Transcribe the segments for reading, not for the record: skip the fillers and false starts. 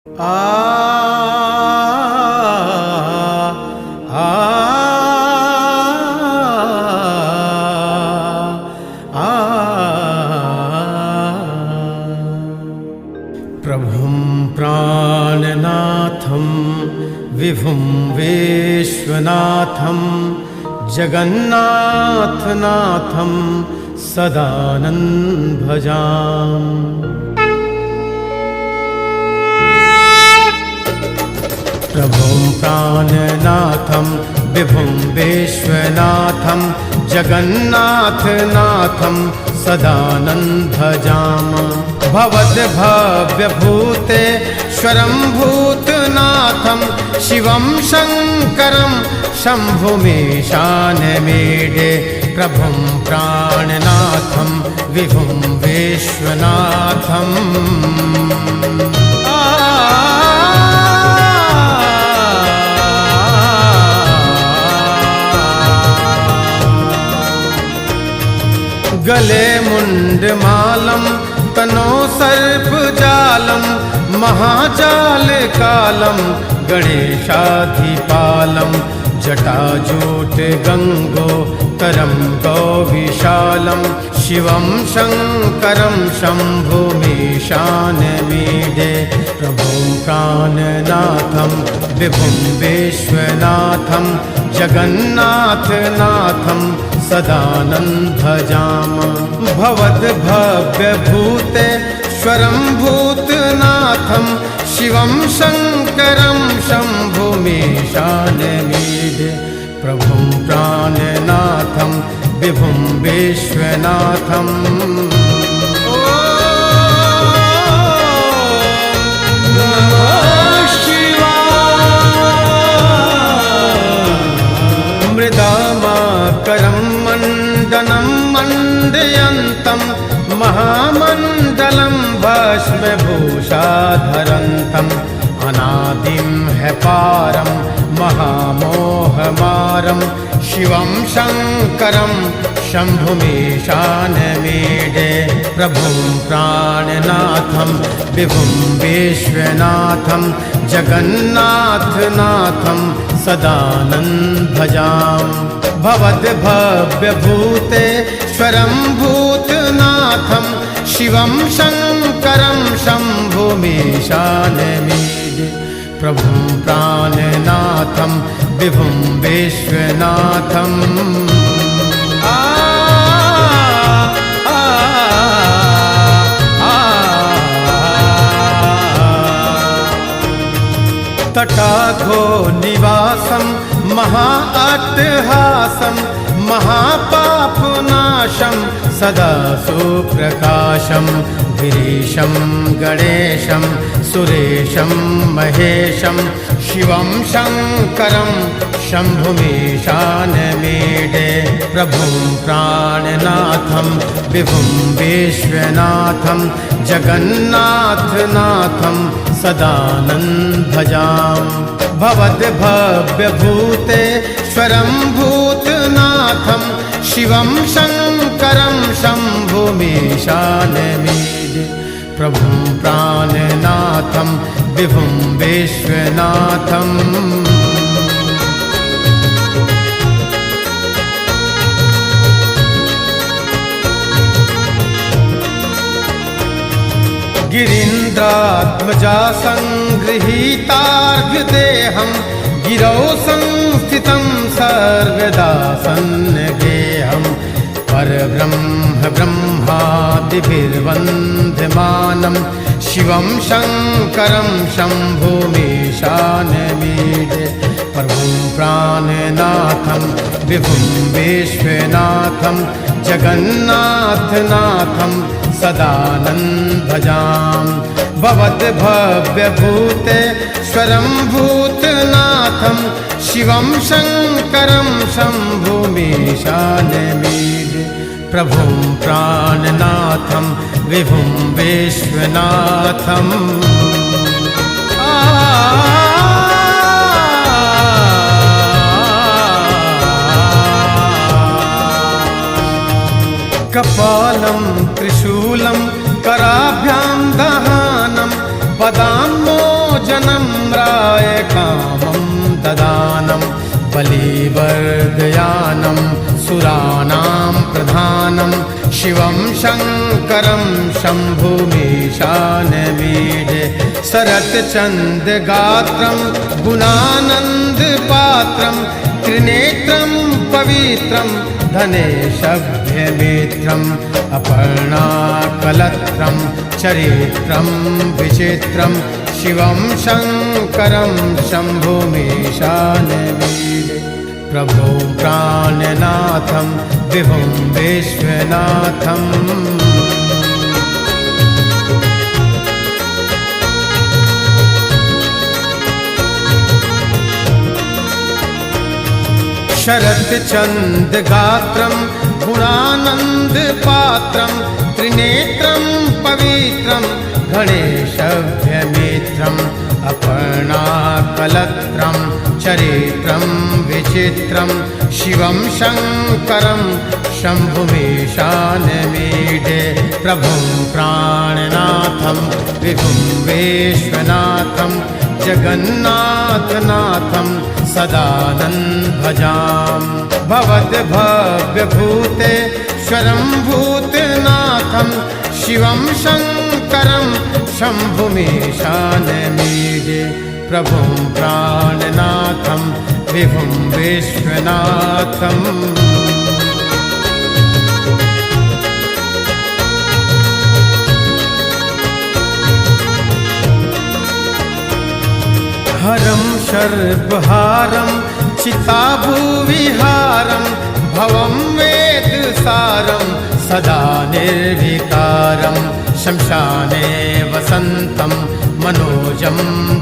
प्रभुं प्राणनाथं विभुं विश्वनाथं जगन्नाथनाथं सदानन्दं भजामि। प्रभुं प्राणनाथं विभुं विश्वनाथं जगन्नाथनाथं सदानन्दं भजामि। भवद्भव्यभूतेश्वरं भूतनाथं शिवं शङ्करं शम्भुमीशानमीडे। प्रभुं प्राणनाथं विभुं विश्वनाथं गले मुण्डमालं तनो सर्पजालं महाजालकालं गणेशाधिपालं जटाजूटगङ्गोत्तरं गौविशालं शिवं शङ्करं शम्भुमीशानमीडे। प्रभुं प्राणनाथं विभुं विश्वनाथं जगन्नाथनाथं सदानन्दं भजामि। भवद्भव्यभूतेश्वरं भूतनाथं शिवं शङ्करं शम्भुमीशानमीडे। प्रभुं प्राणनाथं विभुं विश्वनाथं मृदामाकरं मण्डनं मण्डयन्तं महामण्डलं भस्मभूषाधरन्तम् अनादिं पारं महामोहमारं शिवं शङ्करं शम्भुमीशानमीडे। प्रभुं प्राणनाथं विभुं विश्वनाथं जगन्नाथनाथं सदानन्दं भजामि। भवद्भव्यभूतेश्वरं भूतनाथं शिवं शङ्करं शम्भुमीशानमीडे। प्रभुं प्राणनाथं विभुं विश्वनाथं तटाघो निवासं महाअट्टहासं महापापनाशं सदा सुप्रकाशं गिरीशं गणेशं सुरेशं महेशं शिवं शङ्करं शम्भुमीशानमीडे। प्रभुं प्राणनाथं विभुं विश्वनाथं जगन्नाथनाथं सदानन्दं भजामि। भवद्भव्यभूतेश्वरं भूतनाथं शिवं शङ्करं शम्भुमीशानमीडे। प्रभुं प्राणनाथं विभुं विश्वनाथं गिरीन्द्रात्मजा सङ्गृहीतार्घ्यदेहं गिरौ संस्थितं सर्वदा सन्निगेहं। परब्रह्म ब्रह्मादिभिर्वन्द्यमानं शिवं शङ्करं शम्भुमीशानमीडे। प्रभुं प्राणनाथं विभुं विश्वनाथं जगन्नाथनाथं सदानन्दं भजामि। भवद्भव्यभूतेश्वरं भूतनाथं शिवं शङ्करं शम्भुमीशानमीडे। प्रभुं प्राणनाथं विभुं विश्वनाथं कपालं त्रिशूलं कराभ्यां दहानं पदाम्बोजयुग्मरुक्मव्यामोहनं जनम्राय कामं ददानं बलिवर्गयानं सुराणां प्रधानं शिवं शङ्करं शम्भुमीशानमीडे शरत्चन्द्रगात्रं गुणानन्दपात्रं त्रिनेत्रं पवित्रं धनेशभ्यमित्रम् अपर्णाकलत्रं चरित्रं विचित्रं शिवं शङ्करं शम्भुमीशानमीडे प्रभुं प्राणनाथं विभुं विश्वनाथम् शरत्चन्द्रगात्रं गुणानन्दपात्रं त्रिनेत्रं पवित्रं गणेशभ्यमित्रम् अपर्णाकलत्रं चरित्रं विचित्रं शिवं शङ्करं शम्भुमीशानमीडे प्रभुं प्राणनाथं विभुं विश्वनाथं जगन्नाथनाथं सदानन्दं भजामि भवद्भव्यभूतेश्वरं भूतनाथं शिवं शङ्करं शम्भुमीशानमीडे प्रभुं प्राणनाथं विभुं विश्वनाथम् हरं सर्वहारं चिताभुविहारं भवं वेदसारं सदा निर्विकारं शमशाने वसन्तं मनोजं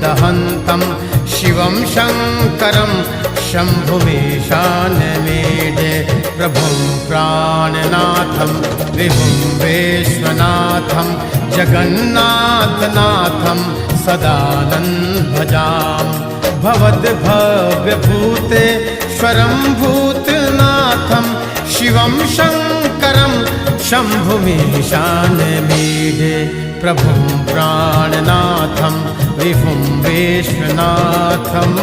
दहन्तं शिवं शङ्करं शम्भुमीशानमीडे प्रभुं प्राणनाथं विभुं विश्वनाथं जगन्नाथनाथं सदानन्दं भजामि भवद्भव्यभूतेश्वरं भूतनाथं शिवं शङ्करं शम्भुमीशानमीडे प्रभुं प्राणनाथं विभुं विश्वनाथम्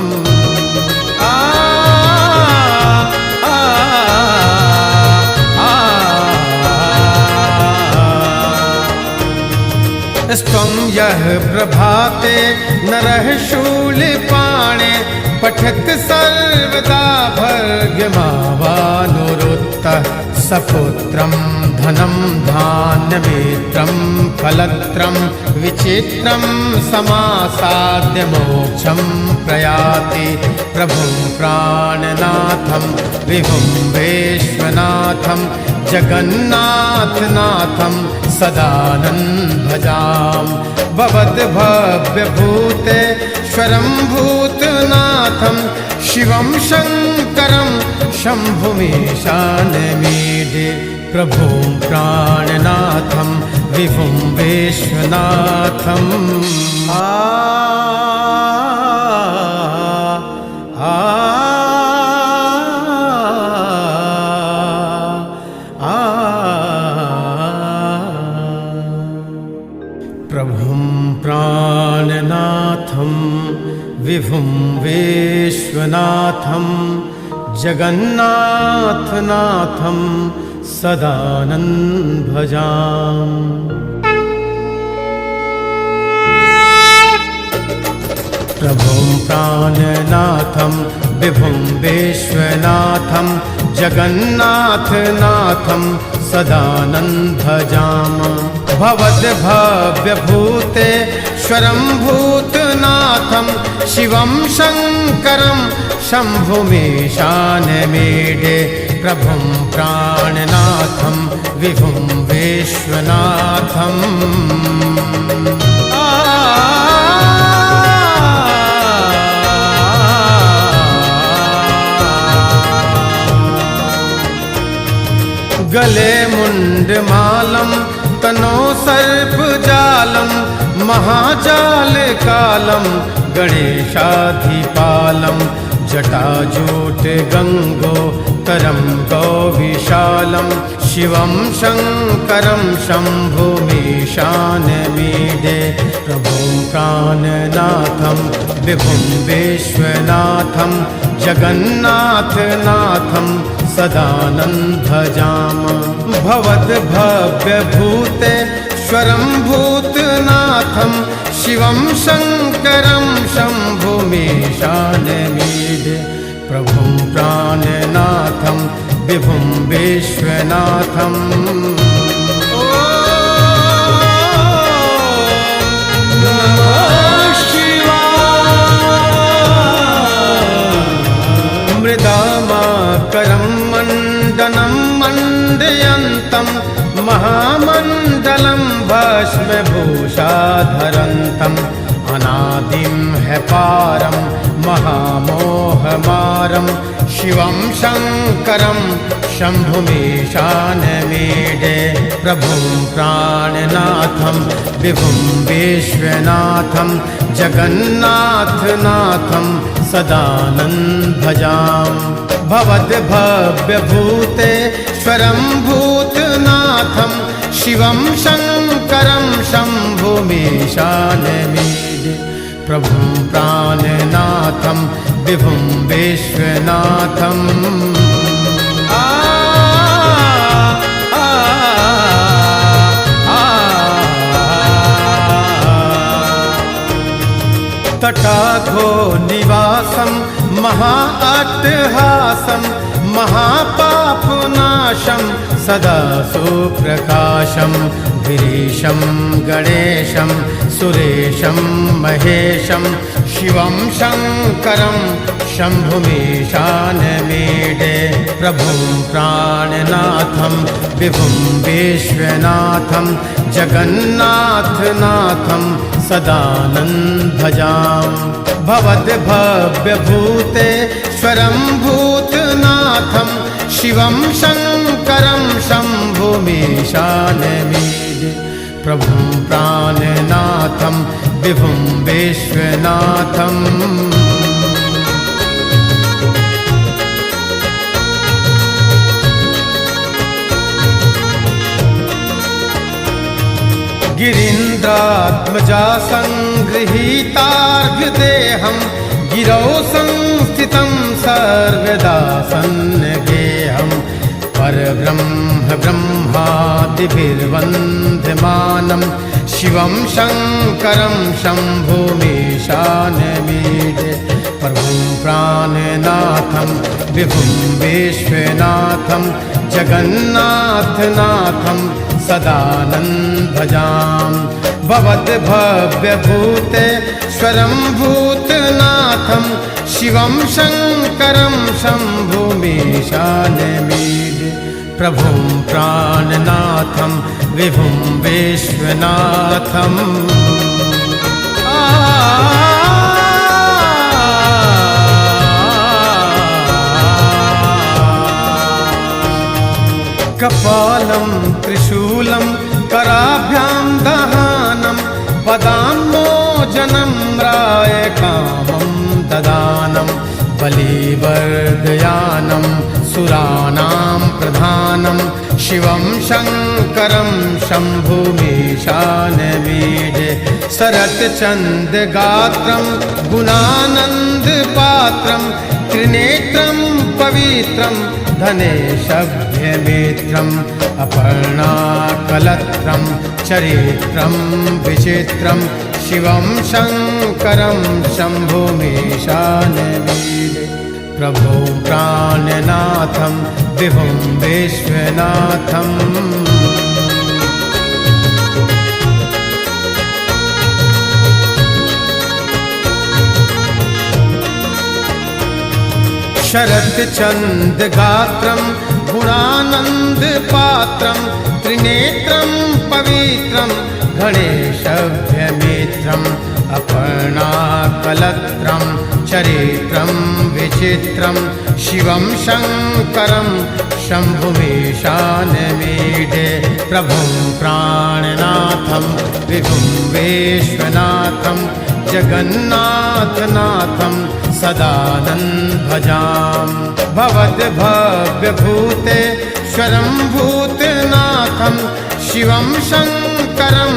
स्त्वं यः प्रभाते नरः शूलपाणे पठत् सर्वदा भर्गमावानुरुत्तः सपुत्रं धनं धान्यमित्रं कलत्रं विचित्रं समासाद्य मोक्षं प्रयाति प्रभुं प्राणनाथं विभुं विश्वनाथं जगन्नाथनाथं सदानन्दं भजामि भवद्भव्यभूतेश्वरं भूतनाथं शिवं शङ्करं शम्भुमीशानमीडे प्रभुं प्राणनाथं विभुं विश्वनाथम् प्रभुं प्राणनाथं विभुं विश्वनाथं जगन्नाथनाथं सदानन्दं भजामि प्रभुं प्राणनाथं विभुं विश्वनाथं जगन्नाथनाथं सदानन्दं भजामि भवद्भव्यभूतेश्वरं भूतनाथं शिवं शङ्करं शम्भुमीशानमीडे प्रभुं प्राणनाथं विभुं विश्वनाथम् गले मुण्डमालं तनो सर्पजालं महाजालकालं गणेशाधिपालं जटाजूट गंगो उत्तरं गौविशालं शिवं शङ्करं शम्भुमीशानमीडे प्रभुं प्राणनाथं विभुं विश्वनाथं जगन्नाथनाथं सदानन्दभजामः भवद्भव्यभूतेश्वरं भूतनाथं शिवं शङ्करं शम्भुमीशानमीडे प्रभुं प्राणनाथं विभुं विश्वनाथं मृदामाकरं मण्डनं मण्डयन्तं महामण्डलं भस्मभूषाधरन्तम् अनादिं है पारं महामोहमारं शिवं शङ्करं शम्भुमीशानमीडे प्रभुं प्राणनाथं विभुं विश्वनाथं जगन्नाथनाथं सदानन्दभजामः भवद्भव्यभूतेश्वरं भूतनाथं शिवं शङ्करं शम्भुमीशानमीडे प्रभुं प्राणनाथं विभुं विश्वनाथं तटाघो निवासं महाअट्टहासं महापापनाशं सदा सुप्रकाशं गिरीशं गणेशं सुरेशं महेशं शिवं शङ्करं शम्भुमीशानमीडे प्रभुं प्राणनाथं विभुं विश्वनाथं जगन्नाथनाथं सदानन्दभजामः भवद्भव्यभूतेश्वरं भूतनाथं शिवं शङ्करं शम्भुमीशानमीडे प्रभुं प्राणनाथं विभुं विश्वनाथं गिरीन्द्रात्मजा सङ्गृहीतार्घ्यदेहं गिरौ संस्थितं सर्वदा सन्निगेहं परब्रह्म ब्रह्मादिभिर्वन्द्यमानं शिवं शङ्करं शम्भुमीशानमीडे प्रभुं प्राणनाथं विभुं विश्वनाथं जगन्नाथनाथं सदानन्दभजामः भवद्भव्यभूतेश्वरं भूतनाथं शिवं शङ्करं शम्भुमीशानमीडे प्रभुं प्राणनाथं विभुं विश्वनाथं कपालं त्रिशूलं कराभ्यां दहानं पदाम्बोजनं रायकामं ददानं बलिवर्धयानं सुराणां प्रधानं शिवं शङ्करं शम्भुमीशानमीडे शरत्चन्द्रगात्रं गुणानन्दपात्रं त्रिनेत्रं पवित्रं धनेशभ्यमित्रम् अपर्णाकलत्रं चरित्रं विचित्रं शिवं शङ्करं शम्भुमीशानमीडे प्रभुं प्राणनाथं विभुं विश्वनाथं शरत्चन्द्रगात्रं गुणानन्दपात्रं त्रिनेत्रं पवित्रं गणेशभ्यमित्रम् अपर्णाकलत्रं चरित्रं विचित्रं शिवं शङ्करं शम्भुमीशानमीडे प्रभुं प्राणनाथं विभुं विश्वनाथं जगन्नाथनाथं सदानन्दं भजामि भवद्भव्यभूतेश्वरं भूतनाथं शिवं शङ्करं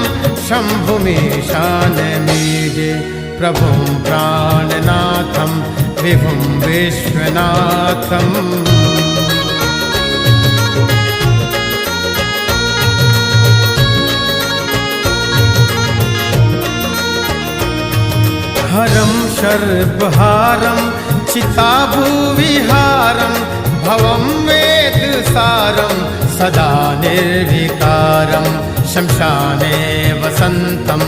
शम्भुमीशानमीडे प्रभुं प्राणनाथं विभुं विश्वनाथम् हरं सर्वहारं चिताभुविहारं भवं वेदसारं सदा निर्विकारं शमशाने वसन्तं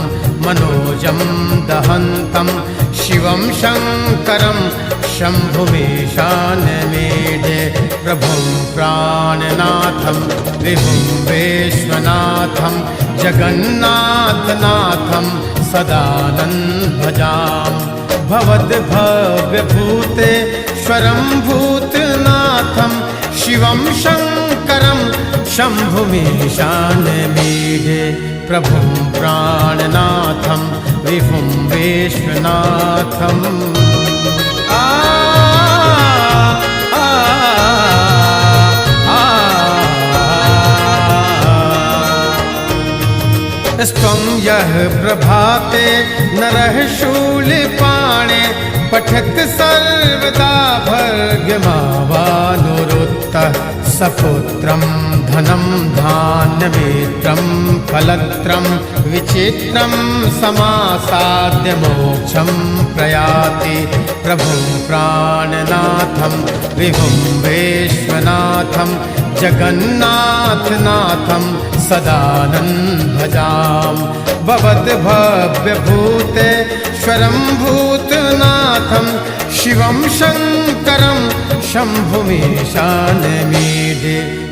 मनोजं दहन्तं शिवं शङ्करं शम्भुमीशानमीडे प्रभुं प्राणनाथं विभुं विश्वनाथं जगन्नाथनाथं सदानन्दं भजामि भवद्भव्यभूतेश्वरं भूतनाथं शिवं शङ्करं शम्भुमीशानमीडे प्रभुं प्राणनाथं विभुं विश्वनाथम् स्वं यः प्रभाते नरः शूलपाणे पठत् सर्वदा भर्गमावानुरुक्तः सपुत्रं धनं धान्यमित्रं फलत्रं विचित्रं समासाद्य मोक्षं प्रयाति प्रभुं प्राणनाथं विभुं विश्वनाथं जगन्नाथनाथं सदानन्दं भजामि भवद्भव्यभूतेश्वरं भूतनाथं शिवं शङ्करं शम्भुमीशानमीडे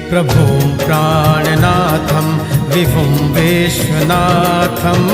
प्रभुं प्राणनाथं विभुं विश्वनाथम्